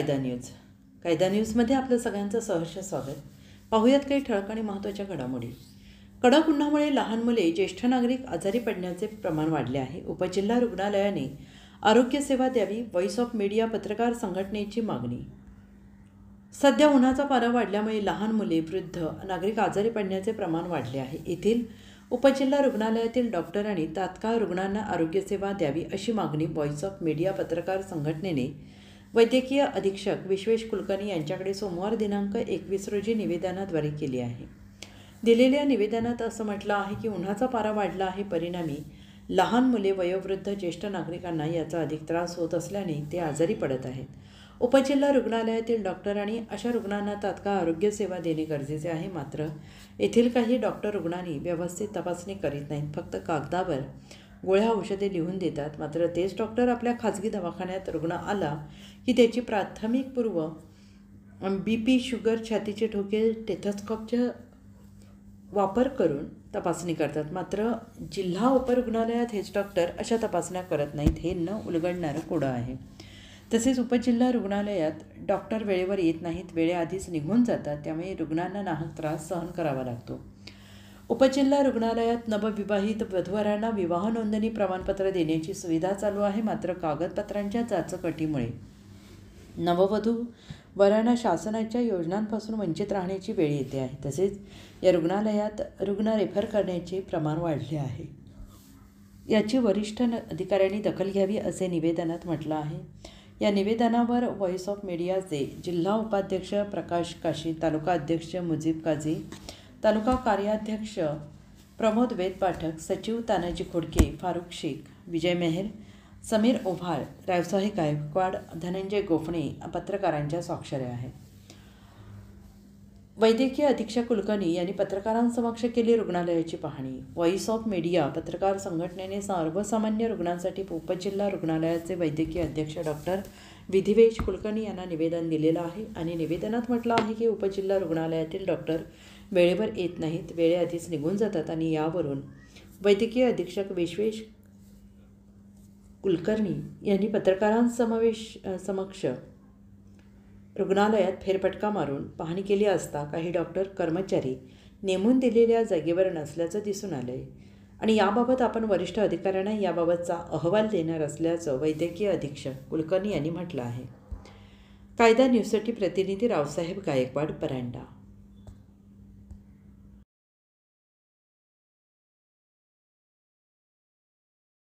कायदा न्यूज. कायदा न्यूजमध्ये आपलं सगळ्यांचं सहर्ष स्वागत. पाहूयात काही ठळक आणि महत्त्वाच्या घडामोडी. कडक उन्हामुळे लहान मुले, ज्येष्ठ नागरिक आजारी पडण्याचे प्रमाण वाढले आहे. उपजिल्हा रुग्णालयाने आरोग्यसेवा द्यावी, व्हॉइस ऑफ मीडिया पत्रकार संघटनेची मागणी. सध्या उन्हाचा पारा वाढल्यामुळे लहान मुले, वृद्ध नागरिक आजारी पडण्याचे प्रमाण वाढले आहे. येथील उपजिल्हा रुग्णालयातील डॉक्टरांनी तात्काळ रुग्णांना आरोग्यसेवा द्यावी अशी मागणी व्हॉइस ऑफ मीडिया पत्रकार संघटनेने वैद्यकीय अधीक्षक विश्वेश कुलकर्णी यांच्याकडे सोमवार दिनांक 21 रोजी निवेदनाद्वारे केली आहे. दिलेल्या निवेदनात असं म्हटलं आहे की उन्हाचा पारा वाढला आहे, परिणामी लहान मुले, वयोवृद्ध, ज्येष्ठ नागरिकांना याचा अधिक त्रास होत असल्याने ते आजारी पडत आहेत. उपजिल्हा रुग्णालयातील डॉक्टरांनी अशा रुग्णांना तात्काळ आरोग्यसेवा देणे गरजेचे आहे. मात्र येथील काही डॉक्टर रुग्णांनी व्यवस्थित तपासणी करीत नाहीत, फक्त कागदावर गोळ्या औषधे लिहून देतात. मात्र तेच डॉक्टर आपल्या खाजगी दवाखान्यात रुग्ण आला की त्याची प्राथमिक पूर्व BP, शुगर, छातीचे ठोके, टेथोस्कोपचा वापर करून तपासणी करतात. मात्र जिल्हा उपरुग्णालयात हेच डॉक्टर अशा तपासण्या करत नाहीत. हे न उलगडणारं कोडं आहे. तसेच उपजिल्हा रुग्णालयात डॉक्टर वेळेवर येत नाहीत, वेळेआधीच निघून जातात. त्यामुळे रुग्णांना नाहक त्रास सहन करावा लागतो. उपजिल्हा रुग्णालयात नवविवाहित वधूवरांना विवाह नोंदणी प्रमाणपत्र देण्याची सुविधा चालू आहे. मात्र कागदपत्रांच्या चाचपटीमुळे नववधू वरांना शासनाच्या योजनांपासून वंचित राहण्याची वेळ येते आहे. तसेच या रुग्णालयात रुग्ण रेफर करण्याचे प्रमाण वाढले आहे. याची वरिष्ठ अधिकाऱ्यांनी दखल घ्यावी असे निवेदनात म्हटलं आहे. या निवेदनावर व्हॉइस ऑफ मीडियाचे जिल्हा उपाध्यक्ष प्रकाश काशी, तालुका अध्यक्ष मुजीब काझी, तालुका कार्याध्यक्ष प्रमोद वेद पाठक, सचिव तानाजी खोडके, फारुख शेख, विजय मेहर, समीर ओव्हाळ, रावसाहेब गायकवाड, धनंजय गोफणे पत्रकारांच्या स्वाक्षऱ्या आहेत. वैद्यकीय अधीक्षक कुलकर्णी यांनी पत्रकारांसमक्ष केली रुग्णालयाची पाहणी. व्हॉइस ऑफ मीडिया पत्रकार संघटनेने सर्वसामान्य रुग्णांसाठी उपजिल्हा रुग्णालयाचे वैद्यकीय अध्यक्ष डॉक्टर विधिवेश कुलकर्णी यांना निवेदन दिलेलं आहे आणि निवेदनात म्हटलं आहे की उपजिल्हा रुग्णालयातील डॉक्टर वेळेवर येत नाहीत, वेळेआधीच निघून जातात आणि यावरून वैद्यकीय अधीक्षक विश्वेश कुलकर्णी यांनी समक्ष रुग्णालयात फेरफटका मारून पाहणी केली असता काही डॉक्टर कर्मचारी नेमून दिलेल्या जागेवर नसल्याचं दिसून आलं आहे आणि याबाबत आपण वरिष्ठ अधिकाऱ्यांना याबाबतचा अहवाल देणार असल्याचं वैद्यकीय अधीक्षक कुलकर्णी यांनी म्हटलं आहे. कायदा न्यूजसाठी प्रतिनिधी रावसाहेब गायकवाड, परांडा.